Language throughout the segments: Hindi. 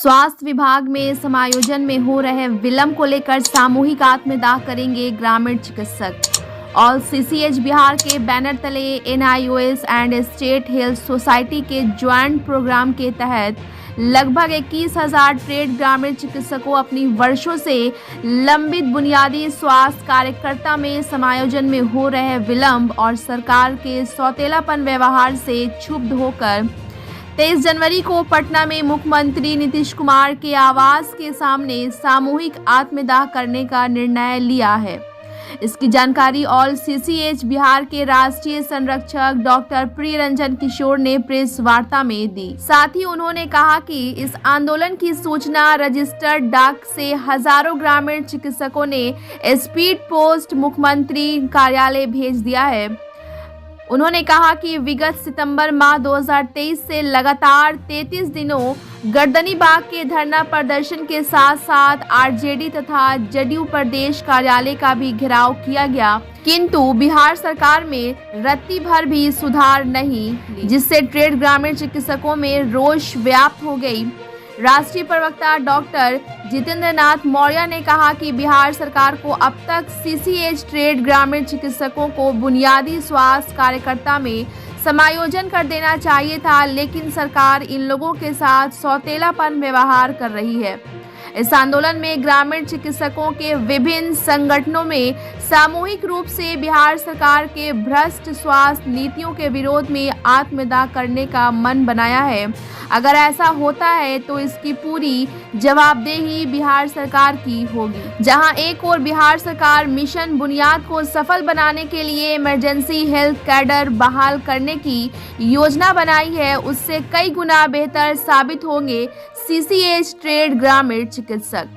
स्वास्थ्य विभाग में समायोजन में हो रहे विलंब को लेकर सामूहिक आत्मदाह करेंगे ग्रामीण चिकित्सक। ऑल सीसीएच बिहार के बैनर तले NIOS and state health society के ज्वाइंट प्रोग्राम के तहत लगभग 21,000 ट्रेड ग्रामीण चिकित्सकों अपनी वर्षों से लंबित बुनियादी स्वास्थ्य कार्यकर्ता में समायोजन में हो रहे विलंब और सरकार के सौतेलापन व्यवहार से क्षुब्ध होकर 23 जनवरी को पटना में मुख्यमंत्री नीतीश कुमार के आवास के सामने सामूहिक आत्मदाह करने का निर्णय लिया है। इसकी जानकारी ऑल सीसीएच बिहार के राष्ट्रीय संरक्षक डॉक्टर प्रियरंजन किशोर ने प्रेस वार्ता में दी। साथ ही उन्होंने कहा कि इस आंदोलन की सूचना रजिस्टर्ड डाक से हजारों ग्रामीण चिकित्सकों ने स्पीड पोस्ट मुख्यमंत्री कार्यालय भेज दिया है। उन्होंने कहा कि विगत सितंबर माह 2023 से लगातार 33 दिनों गर्दनी बाग के धरना प्रदर्शन के साथ साथ आरजेडी तथा जदयू प्रदेश कार्यालय का भी घेराव किया गया, किंतु बिहार सरकार में रत्ती भर भी सुधार नहीं, जिससे ट्रेड ग्रामीण चिकित्सकों में रोष व्याप्त हो गई। राष्ट्रीय प्रवक्ता डॉक्टर जितेंद्र नाथ मौर्य ने कहा कि बिहार सरकार को अब तक सीसीएच ट्रेड ग्रामीण चिकित्सकों को बुनियादी स्वास्थ्य कार्यकर्ता में समायोजन कर देना चाहिए था, लेकिन सरकार इन लोगों के साथ सौतेलापन व्यवहार कर रही है। इस आंदोलन में ग्रामीण चिकित्सकों के विभिन्न संगठनों में सामूहिक रूप से बिहार सरकार के भ्रष्ट स्वास्थ्य नीतियों के विरोध में आत्मदाह करने का मन बनाया है। अगर ऐसा होता है तो इसकी पूरी जवाबदेही बिहार सरकार की होगी। जहां एक और बिहार सरकार मिशन बुनियाद को सफल बनाने के लिए इमरजेंसी हेल्थ कैडर बहाल करने की योजना बनाई है, उससे कई गुना बेहतर साबित होंगे सीसीएच ट्रेड ग्रामीण चिकित्सक।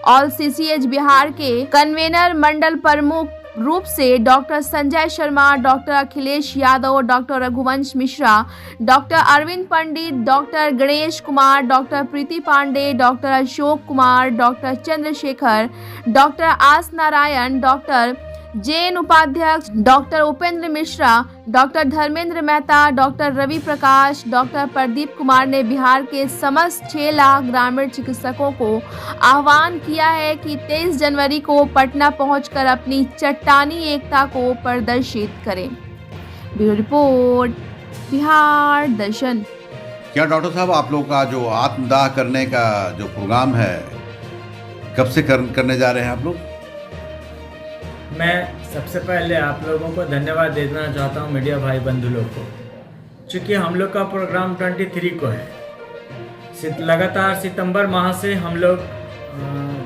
ऑल सीसीएच बिहार के कन्वेनर मंडल प्रमुख रूप से doctor Sanjay Sharma, doctor Akhilesh Yadav, doctor Raghuvansh Mishra, doctor Arvind Pandit, doctor Ganesh Kumar, doctor Preeti Pande, doctor Ashok Kumar, doctor Chandrashekhar, doctor Aas Narayan, doctor Jain उपाध्यक्ष, doctor Upendra Mishra, doctor Dharmendra Mehta, doctor Ravi Prakash, doctor Pradeep Kumar ने बिहार के समस्त 6 लाख ग्रामीण चिकित्सकों को आह्वान किया है कि 23 जनवरी को पटना पहुंचकर अपनी चट्टानी एकता को प्रदर्शित करें। ब्यूरो रिपोर्ट, बिहार दर्शन। क्या डॉक्टर साहब, आप लोग का जो आत्मदाह करने का जो प्रोग्राम है, कब से करने जा रहे हैं आप लोग? मैं सबसे पहले आप लोगों को धन्यवाद देना चाहता हूं, मीडिया भाई बंधु लोग को, क्योंकि हम लोग का प्रोग्राम 23 को है। लगातार सितंबर माह से हम लोग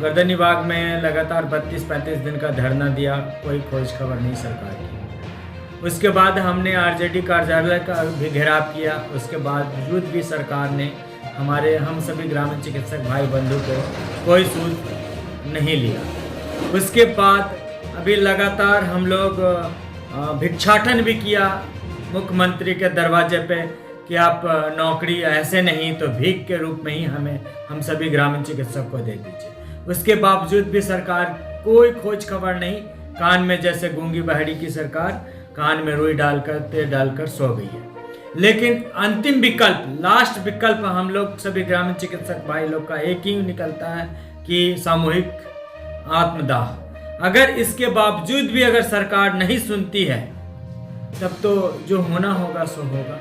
गर्दनी बाग में लगातार 32-35 दिन का धरना दिया, कोई खोज खबर नहीं सरकार की। उसके बाद हमने आरजेडी कार्यालय का भी घेराव किया, उसके बावजूद भी सरकार ने हम सभी ग्रामीण चिकित्सक भाई बंधु को कोई सूद नहीं लिया। उसके बाद अभी लगातार हम लोग भिक्षाटन भी किया मुख्यमंत्री के दरवाजे पे कि आप नौकरी ऐसे नहीं तो भीख के रूप में ही हम सभी ग्रामीण चिकित्सक को दे दीजिए। उसके बावजूद भी सरकार कोई खोज खबर नहीं, कान में जैसे गूंगी बहरी की सरकार कान में रुई डालकर तेल डालकर सो गई है। लेकिन अंतिम विकल्प, लास्ट विकल्प हम लोग सभी ग्रामीण चिकित्सक भाई लोग का एक ही निकलता है कि सामूहिक आत्मदाह। अगर इसके बावजूद भी अगर सरकार नहीं सुनती है, तब तो जो होना होगा सो होगा,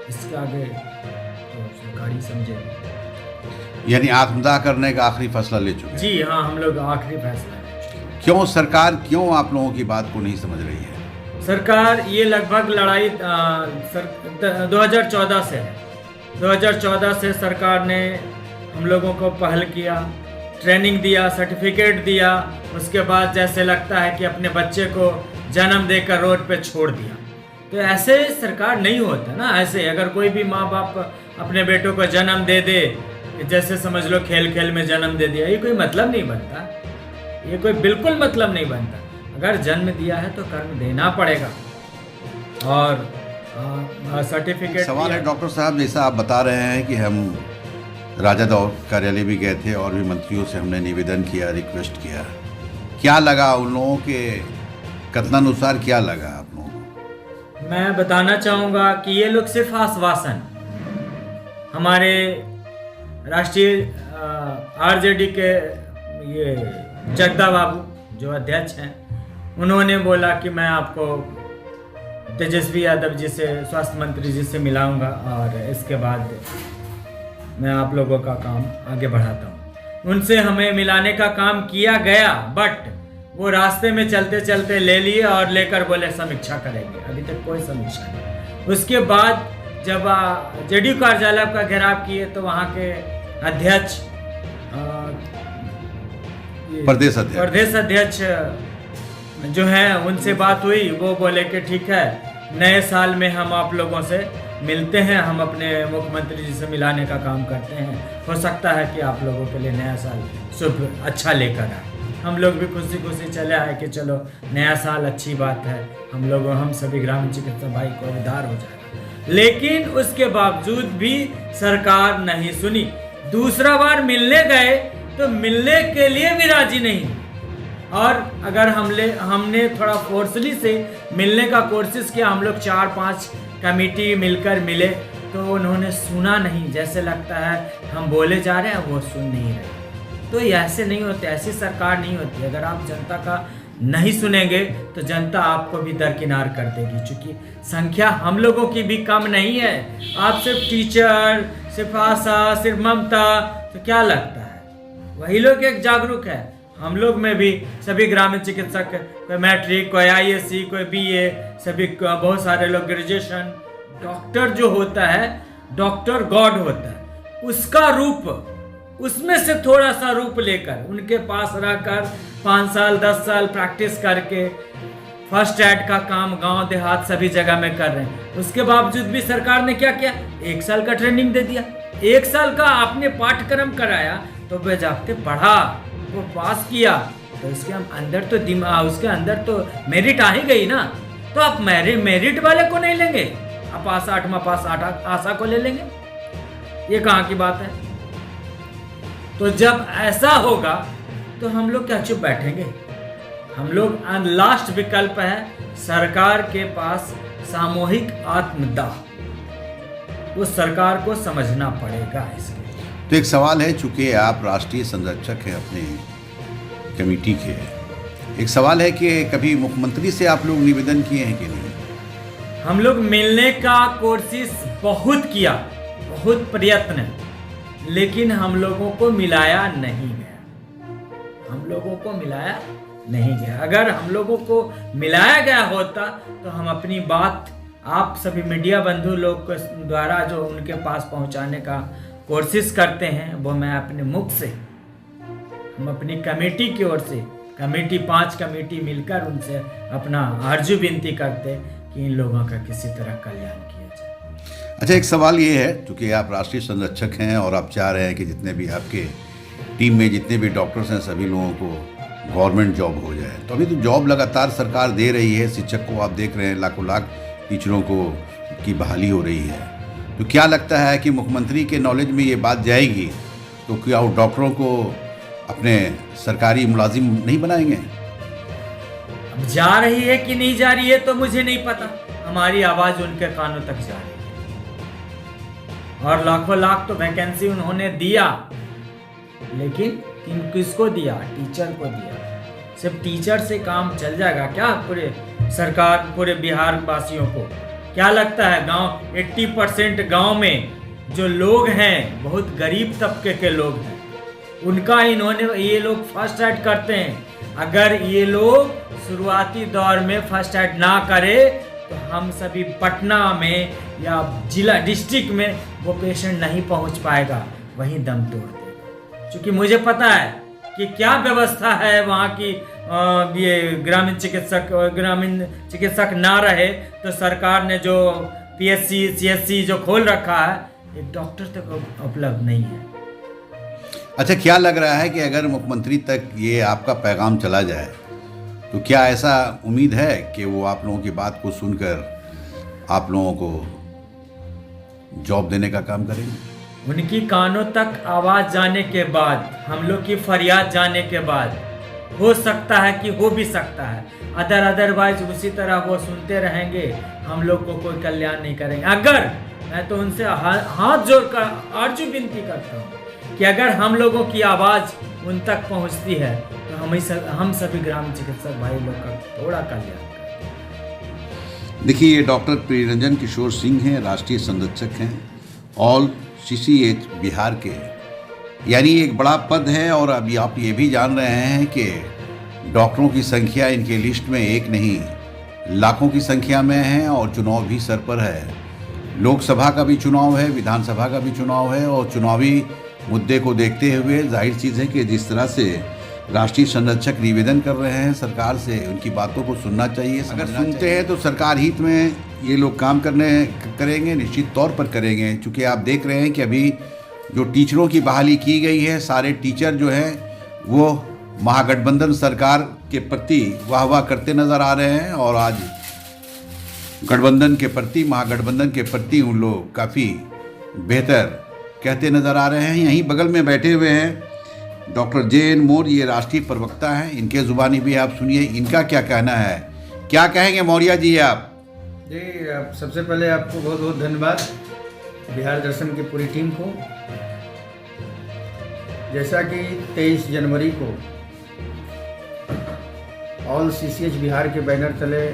इसके आगे तो सरकार ही समझेगी। यानी आत्मदाह करने का आखिरी फैसला ले चुके हैं? जी हाँ, हम लोग आखिरी फैसला ले चुके हैं। क्यों सरकार आप लोगों की बात को नहीं समझ रही है? सरकार ये लगभग लड़ाई 2014 से है। 2014 से सरकार ने हम लोगों को पहल किया, ट्रेनिंग दिया, सर्टिफिकेट दिया, उसके बाद जैसे लगता है कि अपने बच्चे को जन्म देकर रोड पे छोड़ दिया। तो ऐसे सरकार नहीं होता ना। ऐसे अगर कोई भी माँ बाप अपने बेटों को जन्म दे दे, जैसे समझ लो खेल खेल में जन्म दे दिया, ये कोई मतलब नहीं बनता, ये कोई बिल्कुल मतलब नहीं बनता। अगर जन्म दिया है तो कर्म देना पड़ेगा। और सर्टिफिकेट सवाल है डॉक्टर साहब, जैसा आप बता रहे हैं कि हम राजद और कार्यालय भी गए थे और भी मंत्रियों से हमने निवेदन किया, रिक्वेस्ट किया, क्या लगा उन लोगों के कथनानुसार, क्या लगा आप लोगों को? मैं बताना चाहूँगा कि ये लोग सिर्फ आश्वासन, हमारे राष्ट्रीय आरजेडी के ये जगदा बाबू जो अध्यक्ष हैं, उन्होंने बोला कि मैं आपको तेजस्वी यादव जी से, स्वास्थ्य मंत्री जी से मिलाऊंगा और इसके बाद मैं आप लोगों का काम आगे बढ़ाता हूँ। उनसे हमें मिलाने का काम किया गया, बट वो रास्ते में चलते चलते ले लिए और लेकर बोले समीक्षा करेंगे। अभी तक कोई समीक्षा नहीं। उसके बाद जब जेडीयू कार्यालय का घेराव किए तो वहाँ के अध्यक्ष प्रदेश अध्यक्ष जो हैं उनसे बात हुई। वो बोले कि ठीक है, नए साल में हम आप लोगों से मिलते हैं, हम अपने मुख्यमंत्री जी से मिलाने का काम करते हैं। हो सकता है कि आप लोगों के लिए नया साल शुभ अच्छा लेकर आए। हम लोग भी खुशी खुशी चले आए कि चलो नया साल अच्छी बात है, हम सभी ग्रामीण चिकित्सा भाई को उद्धार हो जाएगा। लेकिन उसके बावजूद भी सरकार नहीं सुनी। दूसरा बार मिलने गए तो मिलने के लिए भी राजी नहीं, और अगर हमने थोड़ा फोर्सली से मिलने का कोशिश किया, हम लोग 4-5 कमेटी मिलकर मिले तो उन्होंने सुना नहीं। जैसे लगता है हम बोले जा रहे हैं, वो सुन नहीं रहे। तो ऐसे नहीं होते, ऐसी सरकार नहीं होती। अगर आप जनता का नहीं सुनेंगे तो जनता आपको भी दरकिनार कर देगी। चूंकि संख्या हम लोगों की भी कम नहीं है। आप सिर्फ टीचर, सिर्फ आशा, सिर्फ ममता, तो क्या लगता है वही लोग एक जागरूक है। हम लोग में भी सभी ग्रामीण चिकित्सक, कोई मैट्रिक, कोई आईएससी, कोई बीए, सभी बहुत सारे लोग ग्रेजुएशन। डॉक्टर जो होता है, डॉक्टर गॉड होता है। उसका रूप, उसमें से थोड़ा सा रूप लेकर उनके पास रहकर 5 साल 10 साल प्रैक्टिस करके फर्स्ट एड का काम गांव देहात सभी जगह में कर रहे हैं। उसके बावजूद भी सरकार ने क्या किया, 1 साल का ट्रेनिंग दे दिया। 1 साल का आपने पाठ्यक्रम कराया तो वह जाके पढ़ा, वो पास किया, तो इसके अंदर तो दिमाग, उसके अंदर तो मेरिट आ ही गई ना। तो आप मेरिट वाले को नहीं लेंगे, आप 8वां पास आशा को ले लेंगे। ये कहाँ की बात है? तो जब ऐसा होगा तो हम लोग क्या चुप बैठेंगे? हम लोग लास्ट विकल्प है सरकार के पास सामूहिक आत्मदाह। वो सरकार को समझना पड़ेगा इसके। तो एक सवाल है, चूंकि आप राष्ट्रीय संरक्षक हैं अपने कमेटी के, एक सवाल है कि कभी मुख्यमंत्री से आप लोग निवेदन किए हैं कि नहीं? हम लोग मिलने का कोशिश बहुत किया, बहुत प्रयत्न, लेकिन हम लोगों को मिलाया नहीं गया। हम लोगों को मिलाया नहीं गया। अगर हम लोगों को मिलाया गया होता तो हम अपनी बात आप सभी मीडिया बंधु लोग के द्वारा जो उनके पास पहुंचाने का कोशिश करते हैं, वो मैं अपने मुख से, हम अपनी कमेटी की ओर से, कमेटी 5 कमेटी मिलकर उनसे अपना आरजू विनती करते कि इन लोगों का किसी तरह कल्याण किया जाए। अच्छा, एक सवाल ये है, क्योंकि आप राष्ट्रीय संरक्षक हैं और आप चाह रहे हैं कि जितने भी आपके टीम में जितने भी डॉक्टर्स हैं सभी लोगों को गवर्नमेंट जॉब हो जाए, तो अभी तो जॉब लगातार सरकार दे रही है। शिक्षक को आप देख रहे हैं, लाखों लाख टीचरों को की बहाली हो रही है। तो क्या लगता है कि मुख्यमंत्री के नॉलेज में ये बात जाएगी तो क्या वो डॉक्टरों को अपने सरकारी मुलाजिम नहीं बनाएंगे? अब जा रही है कि नहीं जा रही है तो मुझे नहीं पता। हमारी आवाज़ उनके कानों तक जा रही है और लाखों लाख तो वैकेंसी उन्होंने दिया, लेकिन किसको दिया? टीचर को दिया। सिर्फ टीचर से काम चल जाएगा क्या पूरे सरकार, पूरे बिहार वासियों को? क्या लगता है गांव 80% गांव में जो लोग हैं बहुत गरीब तबके के लोग हैं, उनका ये लोग फर्स्ट एड करते हैं। अगर ये लोग शुरुआती दौर में फर्स्ट एड ना करे तो हम सभी पटना में या जिला डिस्ट्रिक्ट में वो पेशेंट नहीं पहुंच पाएगा, वहीं दम तोड़ देगा। क्योंकि मुझे पता है कि क्या व्यवस्था है वहाँ की। ये ग्रामीण चिकित्सक ना रहे तो सरकार ने जो पीएचसी सीएचसी जो खोल रखा है, एक डॉक्टर तक उपलब्ध नहीं है। अच्छा, क्या लग रहा है कि अगर मुख्यमंत्री तक ये आपका पैगाम चला जाए तो क्या ऐसा उम्मीद है कि वो आप लोगों की बात को सुनकर आप लोगों को जॉब देने का काम करेंगे? उनकी कानों तक आवाज़ जाने के बाद, हम लोग की फरियाद जाने के बाद हो सकता है कि हो भी सकता है। अदरवाइज उसी तरह वो सुनते रहेंगे, हम लोग को कोई कल्याण नहीं करेंगे। अगर मैं तो उनसे हाथ जोड़कर आरजू विनती करता हूँ कि अगर हम लोगों की आवाज़ उन तक पहुंचती है तो हम सभी ग्रामीण चिकित्सक भाई लोग का थोड़ा कल्याण करें। देखिए, ये डॉक्टर प्रियरंजन किशोर सिंह हैं, राष्ट्रीय संरक्षक हैं ऑल CCH बिहार के, यानी एक बड़ा पद है। और अभी आप ये भी जान रहे हैं कि डॉक्टरों की संख्या इनके लिस्ट में एक नहीं लाखों की संख्या में है, और चुनाव भी सर पर है। लोकसभा का भी चुनाव है, विधानसभा का भी चुनाव है, और चुनावी मुद्दे को देखते हुए जाहिर चीज़ है कि जिस तरह से राष्ट्रीय संरक्षक निवेदन कर रहे हैं सरकार से, उनकी बातों को सुनना चाहिए। अगर सुनते हैं तो सरकार हित में ये लोग काम करेंगे, निश्चित तौर पर करेंगे। चूँकि आप देख रहे हैं कि अभी जो टीचरों की बहाली की गई है, सारे टीचर जो हैं वो महागठबंधन सरकार के प्रति वाह करते नज़र आ रहे हैं, और आज महागठबंधन के प्रति उन लोग काफ़ी बेहतर कहते नज़र आ रहे हैं। यहीं बगल में बैठे हुए हैं डॉक्टर JN मौर्य, ये राष्ट्रीय प्रवक्ता हैं। इनके ज़ुबानी भी आप सुनिए इनका क्या कहना है। क्या कहेंगे मौर्य जी आप? जी, सबसे पहले आपको बहुत बहुत धन्यवाद बिहार दर्शन की पूरी टीम को। जैसा कि 23 जनवरी को ऑल CCH बिहार के बैनर तले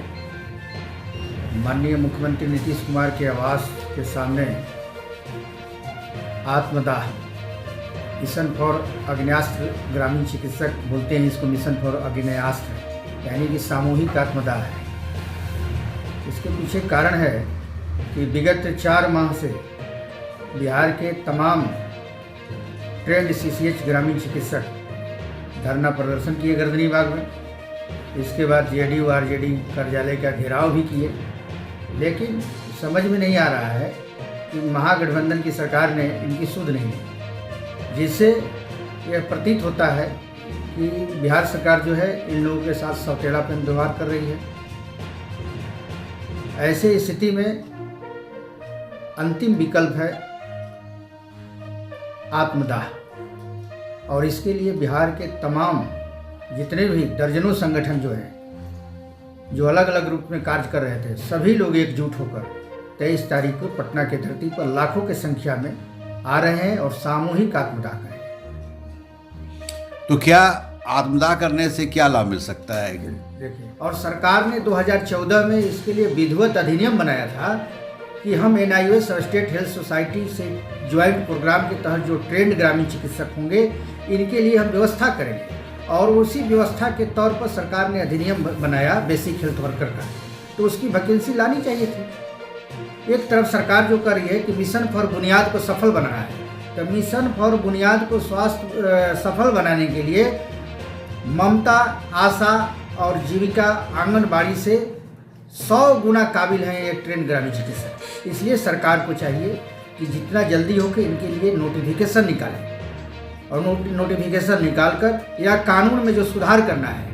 माननीय मुख्यमंत्री नीतीश कुमार के आवास के सामने आत्मदाह मिशन फॉर अग्न्यास्त्र ग्रामीण चिकित्सक बोलते हैं इसको, मिशन फॉर अग्न्यास्त्र यानी कि सामूहिक आत्मदाह है। इसके पीछे कारण है कि विगत 4 माह से बिहार के तमाम ट्रेंड CCH ग्रामीण चिकित्सक धरना प्रदर्शन किए गर्दनी बाग में। इसके बाद JDU RJD कार्यालय का घेराव भी किए, लेकिन समझ में नहीं आ रहा है कि महागठबंधन की सरकार ने इनकी सुध नहीं ली, जिससे यह प्रतीत होता है कि बिहार सरकार जो है इन लोगों के साथ सौतेलापन व्यवहार कर रही है। ऐसे स्थिति में अंतिम विकल्प है आत्मदाह, और इसके लिए बिहार के तमाम जितने भी दर्जनों संगठन जो हैं, जो अलग अलग रूप में कार्य कर रहे थे, सभी लोग एकजुट होकर 23 तारीख को पटना के धरती पर लाखों की संख्या में आ रहे हैं और सामूहिक आत्मदाह करेंगे। तो क्या आत्मदाह करने से क्या लाभ मिल सकता है? देखिए, और सरकार ने 2014 में इसके लिए विधिवत अधिनियम बनाया था कि हम NIOS और स्टेट हेल्थ सोसाइटी से ज्वाइंट प्रोग्राम के तहत जो ट्रेंड ग्रामीण चिकित्सक होंगे इनके लिए हम व्यवस्था करेंगे, और उसी व्यवस्था के तौर पर सरकार ने अधिनियम बनाया बेसिक हेल्थ वर्कर का। तो उसकी वैकेंसी लानी चाहिए थी। एक तरफ सरकार जो कर रही है कि मिशन फॉर बुनियाद को सफल बनाना है, तो मिशन फॉर बुनियाद को स्वास्थ्य सफल बनाने के लिए ममता, आशा और जीविका आंगनबाड़ी से 100 गुना काबिल हैं एक ट्रेंड ग्रामीण चिकित्सक। इसलिए सरकार को चाहिए कि जितना जल्दी हो के इनके लिए नोटिफिकेशन निकालें, और नोटिफिकेशन निकालकर या कानून में जो सुधार करना है,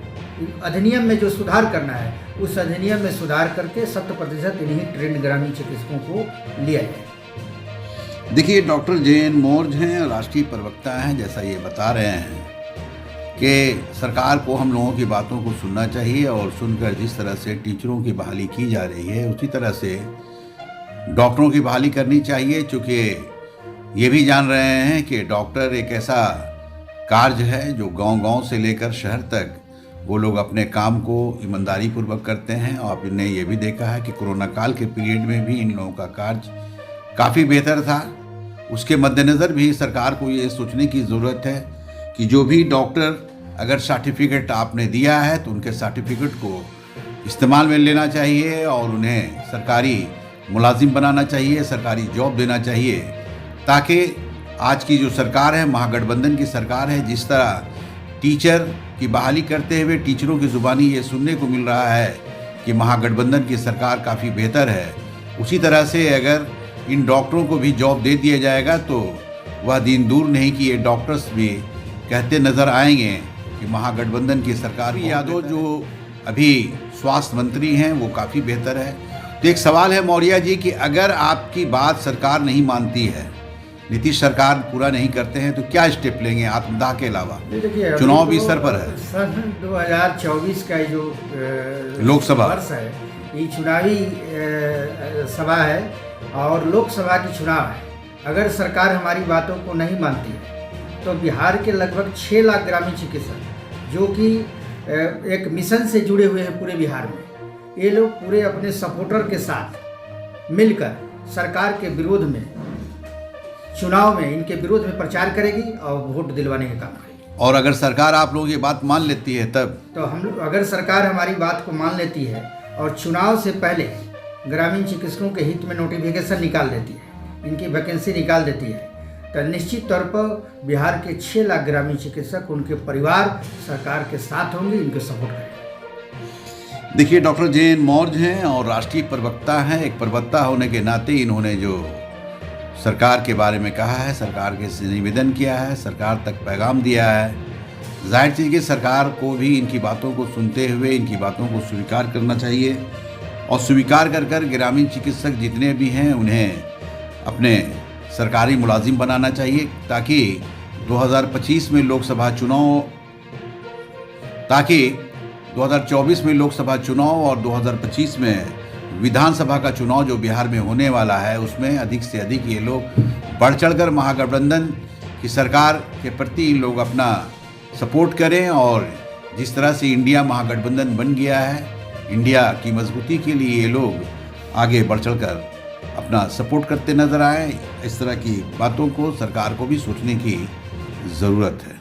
अधिनियम में जो सुधार करना है, उस अधिनियम में सुधार करके 100% इन्हीं ट्रेंड ग्रामीण चिकित्सकों को लिया जाए। देखिए, डॉक्टर JN मौर्य हैं, राष्ट्रीय प्रवक्ता हैं, जैसा ये बता रहे हैं कि सरकार को हम लोगों की बातों को सुनना चाहिए, और सुनकर जिस तरह से टीचरों की बहाली की जा रही है उसी तरह से डॉक्टरों की बहाली करनी चाहिए। चूँकि ये भी जान रहे हैं कि डॉक्टर एक ऐसा कार्य है जो गांव-गांव से लेकर शहर तक वो लोग अपने काम को ईमानदारी पूर्वक करते हैं। और आपने ये भी देखा है कि कोरोना काल के पीरियड में भी इन लोगों का कार्य काफ़ी बेहतर था। उसके मद्देनज़र भी सरकार को ये सोचने की ज़रूरत है कि जो भी डॉक्टर अगर सर्टिफिकेट आपने दिया है तो उनके सर्टिफिकेट को इस्तेमाल में लेना चाहिए, और उन्हें सरकारी मुलाजिम बनाना चाहिए, सरकारी जॉब देना चाहिए, ताकि आज की जो सरकार है, महागठबंधन की सरकार है, जिस तरह टीचर की बहाली करते हुए टीचरों की ज़ुबानी ये सुनने को मिल रहा है कि महागठबंधन की सरकार काफ़ी बेहतर है, उसी तरह से अगर इन डॉक्टरों को भी जॉब दे दिया जाएगा तो वह दिन दूर नहीं कि ये डॉक्टर्स भी कहते नज़र आएंगे कि महागठबंधन की सरकार। यादव जो अभी स्वास्थ्य मंत्री हैं वो काफ़ी बेहतर है। तो एक सवाल है मौर्य जी कि अगर आपकी बात सरकार नहीं मानती है, नीतीश सरकार पूरा नहीं करते हैं, तो क्या स्टेप लेंगे आत्मदाह के अलावा? चुनाव भी सर पर है। सन 2024 का जो लोकसभा वर्ष है, ये चुनावी सभा है और लोकसभा की चुनाव है। अगर सरकार हमारी बातों को नहीं मानती है तो बिहार के लगभग 6 लाख ग्रामीण चिकित्सक जो कि एक मिशन से जुड़े हुए हैं पूरे बिहार में, ये लोग पूरे अपने सपोर्टर के साथ मिलकर सरकार के विरोध में, चुनाव में इनके विरोध में प्रचार करेगी और वोट दिलवाने का काम करेगी। और अगर सरकार आप लोगों की बात मान लेती है तब तो अगर सरकार हमारी बात को मान लेती है और चुनाव से पहले ग्रामीण चिकित्सकों के हित में नोटिफिकेशन निकाल देती है, इनकी वैकेंसी निकाल देती है, तो निश्चित तौर पर बिहार के 6 लाख ग्रामीण चिकित्सक, उनके परिवार सरकार के साथ होंगे, इनके सपोर्ट करेंगे। देखिए, डॉक्टर जे.एन. मौर्य हैं और राष्ट्रीय प्रवक्ता हैं। एक प्रवक्ता होने के नाते इन्होंने जो सरकार के बारे में कहा है, सरकार के से निवेदन किया है, सरकार तक पैगाम दिया है, जाहिर चीज़ कि सरकार को भी इनकी बातों को सुनते हुए इनकी बातों को स्वीकार करना चाहिए और स्वीकार कर ग्रामीण चिकित्सक जितने भी हैं उन्हें अपने सरकारी मुलाजिम बनाना चाहिए, ताकि 2024 में लोकसभा चुनाव और 2025 में विधानसभा का चुनाव जो बिहार में होने वाला है, उसमें अधिक से अधिक ये लोग बढ़ चढ़कर महागठबंधन की सरकार के प्रति इन लोग अपना सपोर्ट करें और जिस तरह से इंडिया महागठबंधन बन गया है, इंडिया की मजबूती के लिए ये लोग आगे बढ़ चढ़कर अपना सपोर्ट करते नजर आए। इस तरह की बातों को सरकार को भी सोचने की ज़रूरत है।